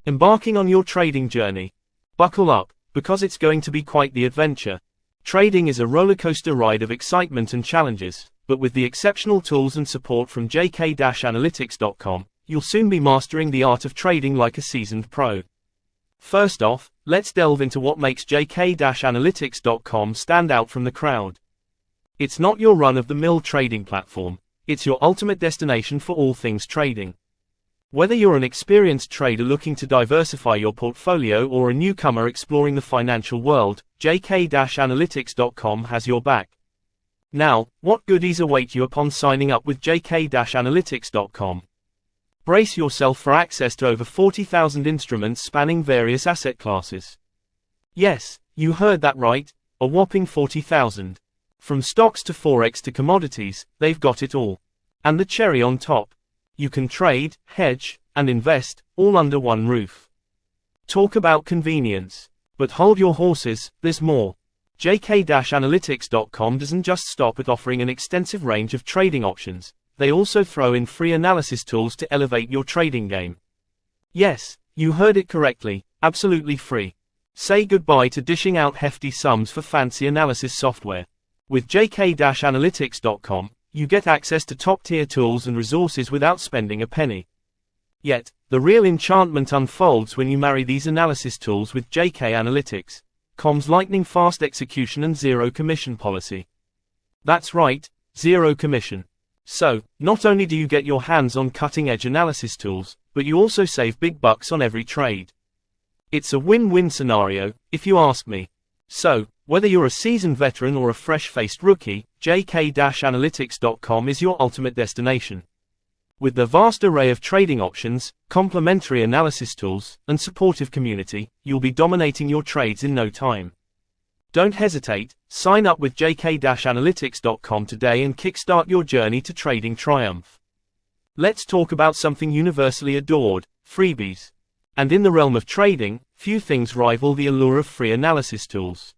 Embarking on your trading journey? Buckle up, because it's going to be quite the adventure. Trading is a rollercoaster ride of excitement and challenges, but with the exceptional tools and support from jk-analytics.com, you'll soon be mastering the art of trading like a seasoned pro. First off, let's delve into what makes jk-analytics.com stand out from the crowd. It's not your run-of-the-mill trading platform, it's your ultimate destination for all things trading. Whether you're an experienced trader looking to diversify your portfolio or a newcomer exploring the financial world, jk-analytics.com has your back. Now, what goodies await you upon signing up with jk-analytics.com? Brace yourself for access to over 40,000 instruments spanning various asset classes. Yes, you heard that right, a whopping 40,000. From stocks to forex to commodities, they've got it all. And the cherry on top, you can trade, hedge, and invest, all under one roof. Talk about convenience. But hold your horses, there's more. jk-analytics.com doesn't just stop at offering an extensive range of trading options, they also throw in free analysis tools to elevate your trading game. Yes, you heard it correctly, absolutely free. Say goodbye to dishing out hefty sums for fancy analysis software. With jk-analytics.com, you get access to top-tier tools and resources without spending a penny. Yet, the real enchantment unfolds when you marry these analysis tools with JK Analytics.com's lightning-fast execution and zero-commission policy. That's right, zero commission. So, not only do you get your hands on cutting-edge analysis tools, but you also save big bucks on every trade. It's a win-win scenario, if you ask me. So, whether you're a seasoned veteran or a fresh-faced rookie, jk-analytics.com is your ultimate destination. With the vast array of trading options, complementary analysis tools, and supportive community, you'll be dominating your trades in no time. Don't hesitate, sign up with jk-analytics.com today and kickstart your journey to trading triumph. Let's talk about something universally adored, freebies. And in the realm of trading, few things rival the allure of free analysis tools.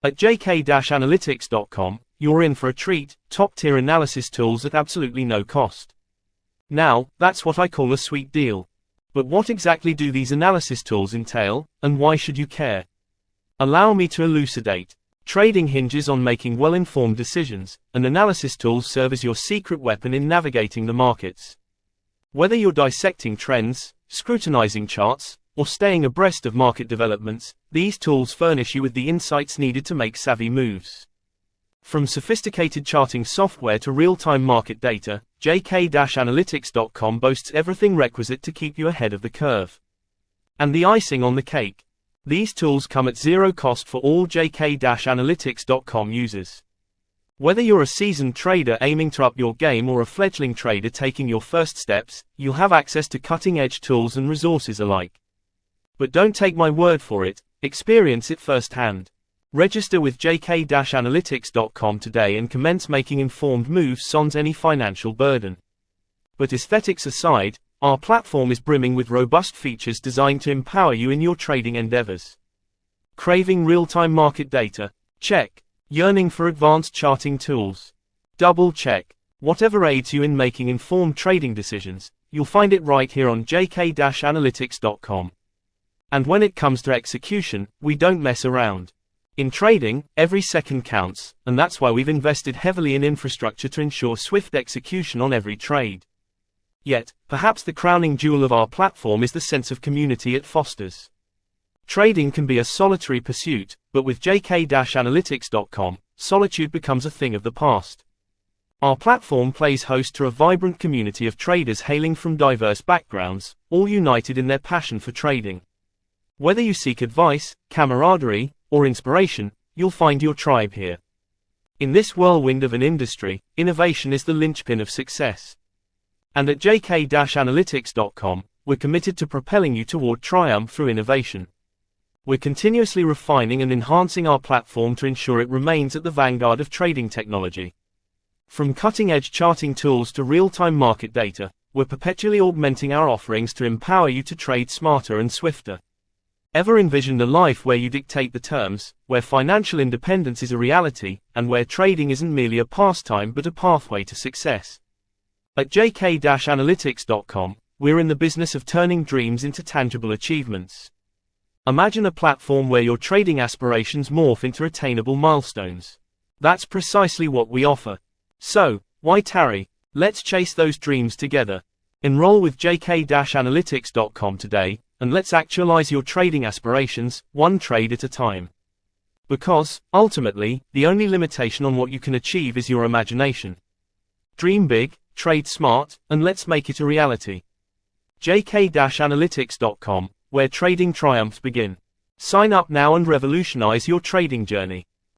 At jk-analytics.com, you're in for a treat, top-tier analysis tools at absolutely no cost. Now, that's what I call a sweet deal. But what exactly do these analysis tools entail, and why should you care? Allow me to elucidate. Trading hinges on making well-informed decisions, and analysis tools serve as your secret weapon in navigating the markets. Whether you're dissecting trends, scrutinizing charts, or staying abreast of market developments, these tools furnish you with the insights needed to make savvy moves. From sophisticated charting software to real-time market data, jk-analytics.com boasts everything requisite to keep you ahead of the curve. And the icing on the cake. These tools come at zero cost for all jk-analytics.com users. Whether you're a seasoned trader aiming to up your game or a fledgling trader taking your first steps, you'll have access to cutting-edge tools and resources alike. But don't take my word for it, experience it firsthand. Register with jk-analytics.com today and commence making informed moves sans any financial burden. But aesthetics aside, our platform is brimming with robust features designed to empower you in your trading endeavors. Craving real-time market data? Check. Yearning for advanced charting tools? Double check. Whatever aids you in making informed trading decisions, you'll find it right here on jk-analytics.com. And when it comes to execution, we don't mess around. In trading, every second counts, and that's why we've invested heavily in infrastructure to ensure swift execution on every trade. Yet, perhaps the crowning jewel of our platform is the sense of community it fosters. Trading can be a solitary pursuit, but with jk-analytics.com, solitude becomes a thing of the past. Our platform plays host to a vibrant community of traders hailing from diverse backgrounds, all united in their passion for trading. Whether you seek advice, camaraderie, or inspiration, you'll find your tribe here. In this whirlwind of an industry, innovation is the linchpin of success. And at jk-analytics.com, we're committed to propelling you toward triumph through innovation. We're continuously refining and enhancing our platform to ensure it remains at the vanguard of trading technology. From cutting-edge charting tools to real-time market data, we're perpetually augmenting our offerings to empower you to trade smarter and swifter. Ever envisioned a life where you dictate the terms, where financial independence is a reality, and where trading isn't merely a pastime but a pathway to success? At jk-analytics.com, We're in the business of turning dreams into tangible achievements. Imagine a platform where your trading aspirations morph into attainable milestones. That's precisely what we offer. So, why tarry? Let's chase those dreams together. Enroll with jk-analytics.com today, and let's actualize your trading aspirations, one trade at a time. Because, ultimately, the only limitation on what you can achieve is your imagination. Dream big, trade smart, and let's make it a reality. jk-analytics.com, where trading triumphs begin. Sign up now and revolutionize your trading journey.